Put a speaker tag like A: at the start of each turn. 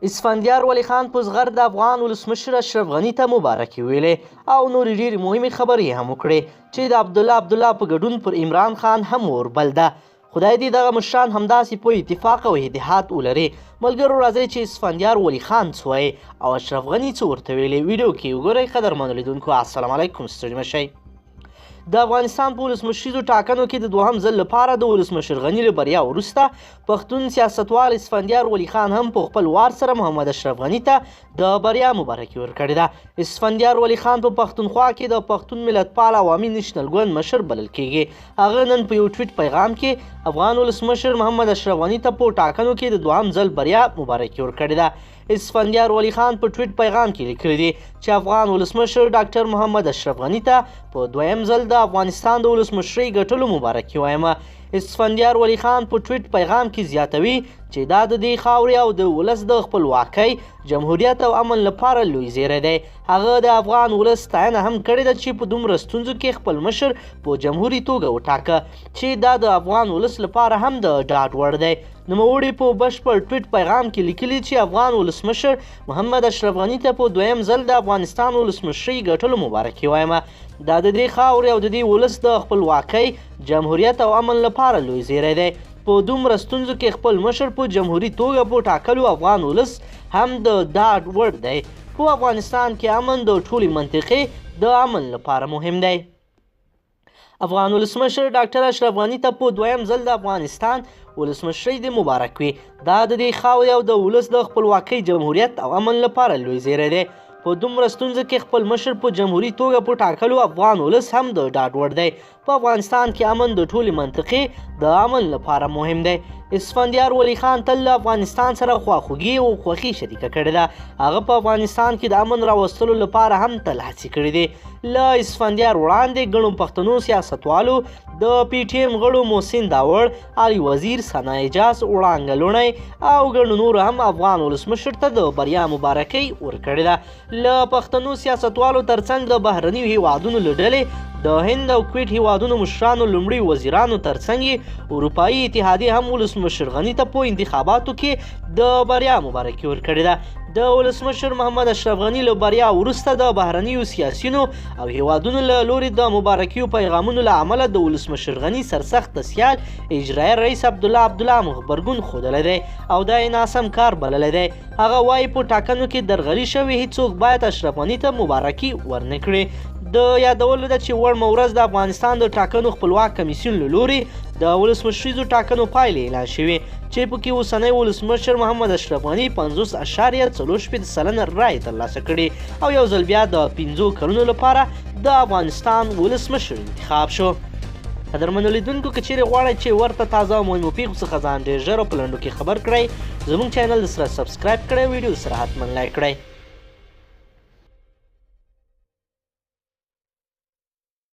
A: اسفندیار ولی خان په زغر د افغان ولسمشر اشرف غني ته مبارکي ویلې او نورې ډېرې مهمې خبرې هم وکړې چې د عبدالله په ګډون پر عمران خان هم وربل ده. خدای دې دغه مشران همداسې په اتفاق او اتحاد ولري. ملګرو راځئ چې اسفندیار ولی خان څه وایي او اشرف غني څه ورته ویلي ویډیو کې وګورئ. قدرمنو لیدونکو السلام علیکم، ستړي مه شئ. د افغانستان په ولسمشریزو ټاکنو کې د دوهم ځل لپاره د ولسمشر غني له بریا وروسته پښتون سیاستوال اسفندیار ولی خان هم په خپل وار سره محمد اشرف غني ته د بریا مبارکي ورکړې ده. اسفندیار ولی خان په پښتونخوا کې د پښتون ملتپال عوامي نیشنل ګوند مشر بلل کیږي. هغه نن په یو ټویټ پیغام کې افغان ولسمشر محمد اشرف غني ته په ټاکنو کې د دوهم ځل بریا مبارکي ورکړې ده. اسفندیار ولی خان په ټویټ پیغام کې لیکلي دي چې افغان ولسمشر ډاکټر محمد اشرف غني ته په دویم ځل د افغانستان د ولسمشرۍ ګټلو مبارکي وایم. اسفندیار ولی خان په ټویټ پیغام کې زیاتوي چې دا د دې خاورې او د ولس د خپلواکۍ، جمهوریت او امن لپاره لوی زیری دی. هغه د افغان ولس ستاینه هم کړې ده چې په دومره ستونزو کې خپل مشر په جمهوري توګه وټاکه چې دا د افغان ولس لپاره هم د ډاډ وړ دی. نوموړي په بشپړ ټویټ پیغام کې لیکلي چې افغان ولسمشر محمد اشرف غني ته په دویم ځل د افغانستان ولسمشرۍ ګټلو مبارکي وایم. دا د دې خاورې او د دې ولس د خپلواکۍ، جمهوریت او امن لپاره لوی زیری دی. په دومره ستونزو کې خپل مشر په جمهوري توګه په ټاکلو افغان ولس هم د ډاډ وړ دی. په افغانستان کې امن د ټولې منطقې د امن لپاره مهم دی. افغان ولسمشر ډاکټر اشرف غني ته په دویم ځل د افغانستان ولسمشرۍ د مبارک وي. دا د دې خاورې او د ولس د خپلواکۍ، جمهوریت او امن لپاره لوی زیری دی. په دومره ستونزو کې خپل مشر په جمهوري توګه په ټاکلو افغان ولس هم د ډاډ وړ دی. په افغانستان کې امن د ټولې منطقې د امن لپاره مهم دی. اسفندیار ولی خان تل له افغانستان سره خواخوږي او خوښي شریکه کړې ده. هغه په افغانستان کې د امن راوستلو لپاره هم تل هڅې کړې دي. له اسفندیار وړاندې ګڼو پښتنو سیاستوالو د پی ټي ایم غړو محسن داوړ، علي وزیر، ثنا اعجاز، وړانګه لوڼی او ګڼو نور هم افغان ولسمشر ته د بریا مبارکۍ ورکړې ده. له پښتنو سیاستوالو ترڅنګ د بهرنیو هیوادونو له ډلې د هند او کویټ هیوادونو مشرانو، لومړي وزیرانو ترڅنګ یې اروپایي اتحادیې هم ولسمشر غني ته په انتخاباتو کې د بریا مبارکي ورکړې ده. د ولسمشر محمد اشرف غني له بریا وروسته د بهرنیو سیاسیونو او هیوادونو له لورې د مبارکیو پیغامونو له امله د ولسمشر غني سرسخت سیال اجرایي رئیس عبدالله غبرګون ښودلی دی او دا یې ناسم کار بللی دی. هغه وایي په ټاکنو کې درغلي شوې، هیڅوک باید اشرف غني ته مبارکي ورنه کړي. د یادولو ده چې وړمه ورځ د افغانستان د ټاکنو خپلواک کمیسیون له لورې د ولسمشریزو ټاکنو پایلې اعلان شوې چې پکې اوسنی ولسمشر محمد اشرف غني 50.40% رایې ترلاسه کړي او یو ځل بیا د 5 کلونو لپاره د افغانستان ولسمشر انتخاب شو. قدرمنو لیدونکو که چیرې غواړئ چې ورته تازه او مهمو پیښو څخه ځان ډېر ژر او په لنډو کې خبر کړئ، زموږ چینل سره سبسکرایب کړئ، ویډیو سره حتما لایک کړئ.